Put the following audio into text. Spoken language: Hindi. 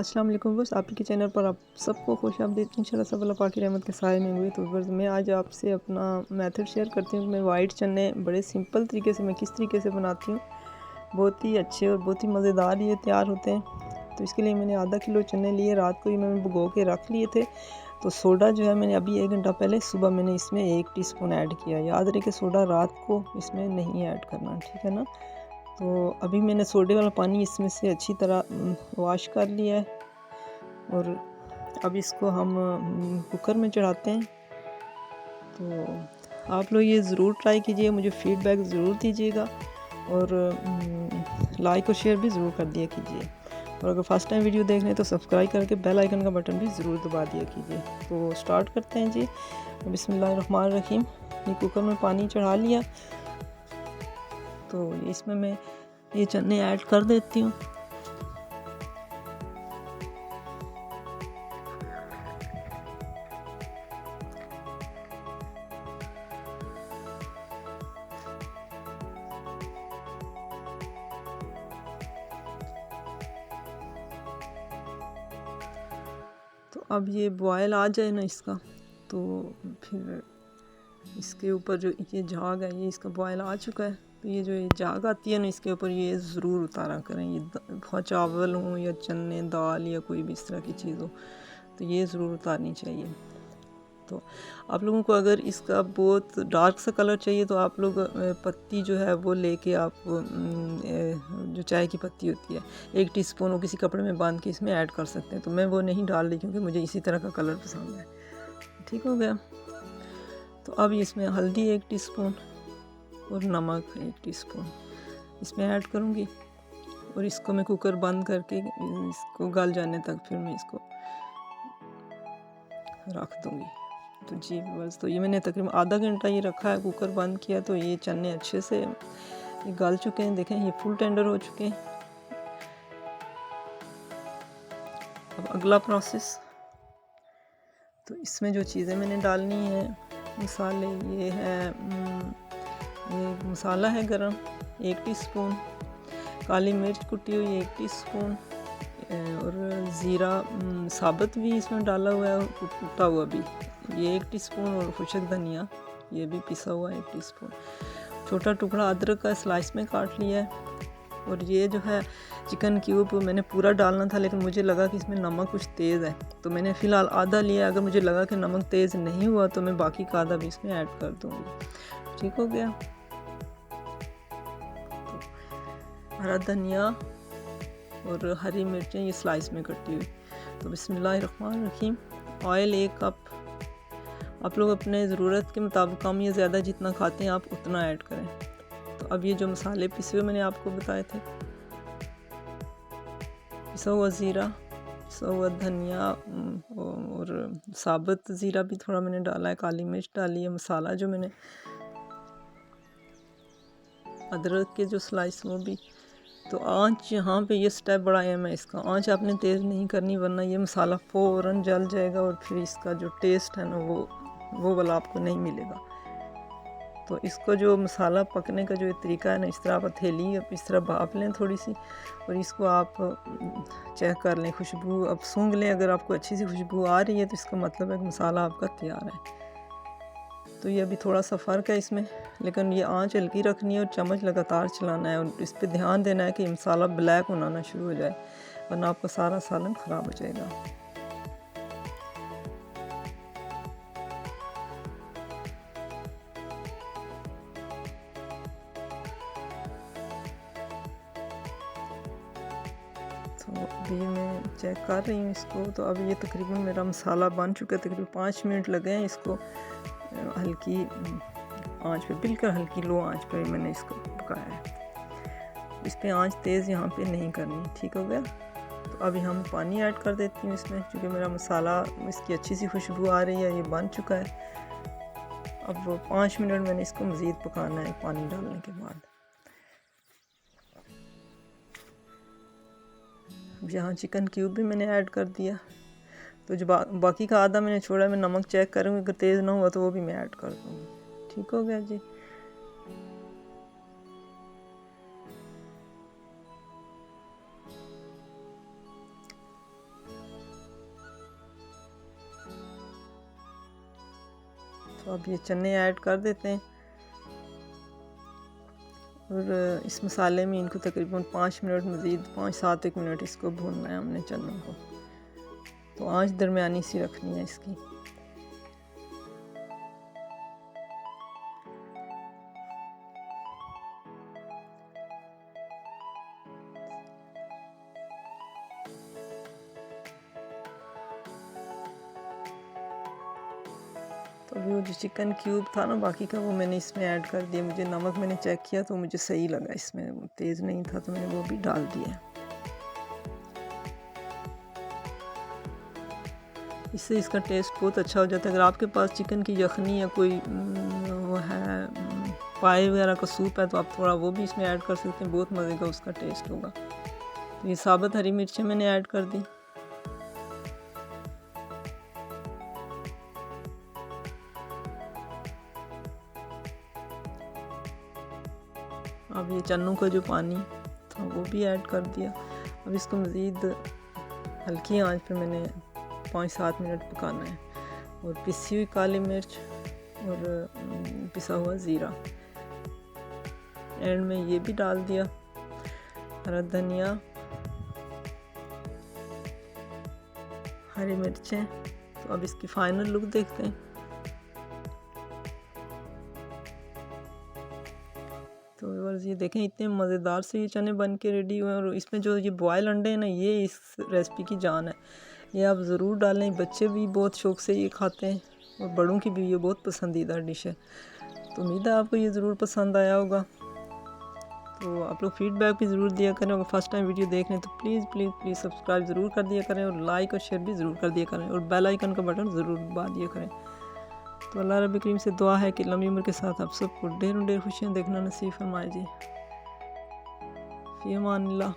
अस्सलाम वालेकुम बस आपके चैनल पर आप सबको खुश आमदीद इंशाल्लाह सब अल्लाह पाक की रहमत के साए में हुए। तो बस मैं आज आपसे अपना मेथड शेयर करती हूँ कि मैं वाइट चने बड़े सिंपल तरीके से मैं किस तरीके से बनाती हूँ। बहुत ही अच्छे और बहुत ही मज़ेदार ये तैयार होते हैं। तो इसके लिए मैंने आधा किलो चने लिए, रात को ही मैंने भिगो के रख लिए थे। तो सोडा जो है मैंने अभी 1 घंटा पहले सुबह मैंने इसमें 1 टीस्पून ऐड किया। याद रहे कि सोडा रात को इसमें नहीं ऐड करना, ठीक है ना। तो अभी मैंने सोडे वाला पानी इसमें से अच्छी तरह वॉश कर लिया है और अब इसको हम कुकर में चढ़ाते हैं। तो आप लोग ये ज़रूर ट्राई कीजिए, मुझे फ़ीडबैक ज़रूर दीजिएगा और लाइक और शेयर भी ज़रूर कर दिया कीजिए। और अगर फर्स्ट टाइम वीडियो देख रहे हैं तो सब्सक्राइब करके बेल आइकन का बटन भी ज़रूर दबा दिया कीजिए। तो स्टार्ट करते हैं जी। बिस्मिल्लाहिर्रहमानिर्रहीम। ये कुकर में पानी चढ़ा लिया, तो इसमें मैं ये चने ऐड कर देती हूँ। तो अब ये बॉयल आ जाए ना इसका, तो फिर इसके ऊपर जो ये झाग है, ये इसका बॉयल आ चुका है। तो ये जो ये झाग आती है ना, इसके ऊपर ये ज़रूर उतारा करें। ये चावल हो या चने, दाल या कोई भी इस तरह की चीज़ हो, तो ये ज़रूर उतारनी चाहिए। तो आप लोगों को अगर इसका बहुत डार्क सा कलर चाहिए तो आप लोग पत्ती जो है वो लेके आप जो चाय की पत्ती होती है 1 टीस्पून वो किसी कपड़े में बांध के इसमें ऐड कर सकते हैं। तो मैं वो नहीं डाल रही क्योंकि मुझे इसी तरह का कलर पसंद है। ठीक हो गया। तो अब इसमें हल्दी 1 टीस्पून और नमक 1 टीस्पून इसमें ऐड करूँगी और इसको मैं कुकर बंद करके इसको गल जाने तक फिर मैं इसको रख दूँगी। तो जी बस, तो ये मैंने तकरीबन आधा घंटा ये रखा है, कुकर बंद किया। तो ये चने अच्छे से ये गल चुके हैं, देखें ये फुल टेंडर हो चुके हैं। अब अगला प्रोसेस, तो इसमें जो चीज़ें मैंने डालनी है मसाले, ये है ये मसाला है गरम 1 टीस्पून, काली मिर्च कुटी हुई 1 टीस्पून और ज़ीरा साबुत भी इसमें डाला हुआ है, कुटा हुआ भी ये 1 टीस्पून और खुशक धनिया ये भी पिसा हुआ 1 टीस्पून। छोटा टुकड़ा अदरक का स्लाइस में काट लिया है। और ये जो है चिकन क्यूब मैंने पूरा डालना था, लेकिन मुझे लगा कि इसमें नमक कुछ तेज़ है, तो मैंने फ़िलहाल आधा लिया। अगर मुझे लगा कि नमक तेज़ नहीं हुआ तो मैं बाकी का आधा भी इसमें ऐड कर दूँगी। ठीक हो गया। तो हरा धनिया और हरी मिर्चें ये स्लाइस में कटी हुई। तो बिस्मिल्लाहिर्रहमानिर्रहीम। ऑयल 1 कप, आप लोग अपने ज़रूरत के मुताबिक कम या ज़्यादा जितना खाते हैं आप उतना ऐड करें। तो अब ये जो मसाले पिसे हुए मैंने आपको बताए थे, पिसा हुआ ज़ीरा, पिसा हुआ धनिया और साबुत ज़ीरा भी थोड़ा मैंने डाला है, काली मिर्च डाली है, मसाला जो मैंने अदरक के जो स्लाइस वो भी। तो आँच यहाँ पे ये स्टेप बड़ा अहम है इसका, आँच आपने तेज़ नहीं करनी वरना ये मसाला फ़ौरन जल जाएगा और फिर इसका जो टेस्ट है ना वो वाला आपको नहीं मिलेगा। तो इसको जो मसाला पकने का जो तरीका है ना, इस तरह आप हथेली इस तरह भाप लें थोड़ी सी और इसको आप चेक कर लें, खुशबू अब सूंघ लें। अगर आपको अच्छी सी खुशबू आ रही है तो इसका मतलब है कि मसाला आपका तैयार है। तो ये अभी थोड़ा सा फ़र्क है इसमें, लेकिन ये आंच हल्की रखनी है और चम्मच लगातार चलाना है और इस पर ध्यान देना है कि मसाला ब्लैक होना ना शुरू हो जाए, वरना आपका सारा सालन ख़राब हो जाएगा। तो अभी मैं चेक कर रही हूँ इसको। तो अब ये तकरीबन मेरा मसाला बन चुका है, तकरीबन 5 मिनट लगे हैं इसको हल्की आंच पे, बिल्कुल हल्की लो आंच पे मैंने इसको पकाया है। इस पे आंच तेज़ यहाँ पे नहीं करनी। ठीक हो गया। तो अभी हम पानी ऐड कर देती हूँ इसमें, क्योंकि मेरा मसाला इसकी अच्छी सी खुशबू आ रही है, ये बन चुका है। अब 5 मिनट मैंने इसको मज़ीद पकाना है पानी डालने के बाद। अब यहाँ चिकन क्यूब भी मैंने ऐड कर दिया। तो जो बाकी का आधा मैंने छोड़ा, मैं नमक चेक करूँगी, अगर तेज़ ना हुआ तो वो भी मैं ऐड कर दूँगी। ठीक हो गया जी। अब ये चने ऐड कर देते हैं और इस मसाले में इनको तकरीबन 5 मिनट मज़ीद 5-7 एक मिनट इसको भूनना है हमने चनों को। तो आंच दरमियानी सी रखनी है इसकी। तो अभी वो जो चिकन क्यूब था ना बाकी का, वो मैंने इसमें ऐड कर दिया। मुझे नमक मैंने चेक किया तो मुझे सही लगा, इसमें तेज़ नहीं था तो मैंने वो भी डाल दिया। इससे इसका टेस्ट बहुत अच्छा हो जाता है। अगर आपके पास चिकन की यखनी या कोई वो है पाए वगैरह का सूप है तो आप थोड़ा वो भी इसमें ऐड कर सकते हैं, बहुत मज़े का उसका टेस्ट होगा। तो ये साबुत हरी मिर्चें मैंने ऐड कर दी। अब ये चनों का जो पानी था वो भी ऐड कर दिया। अब इसको मज़ीद हल्की आंच पे मैंने 5-7 मिनट पकाना है। और पिसी हुई काली मिर्च और पिसा हुआ ज़ीरा एंड में ये भी डाल दिया, हरा धनिया, हरी मिर्चें। तो अब इसकी फाइनल लुक देखते हैं। तो व्यूअर्स ये देखें इतने मज़ेदार से ये चने बन के रेडी हुए हैं। और इसमें जो ये बॉयल अंडे हैं ना, ये इस रेसिपी की जान है। ये आप ज़रूर डालें, बच्चे भी बहुत शौक़ से ये खाते हैं और बड़ों की भी ये बहुत पसंदीदा डिश है। तो उम्मीद है आपको ये ज़रूर पसंद आया होगा। तो आप लोग फीडबैक भी ज़रूर दिया करें। अगर फर्स्ट टाइम वीडियो देख रहे हैं तो प्लीज़ प्लीज़ प्लीज़ सब्सक्राइब ज़रूर कर दिया करें और लाइक और शेयर भी ज़रूर कर दिया करें और बेल आइकन का बटन ज़रूर दबा दिया करें। तो अल्लाह रब्बुल करीम से दुआ है कि लंबी उम्र के साथ आप सबको ढेरों ढेर खुशियाँ देखना नसीब फरमाए जी। फ़ी अमानिल्लाह।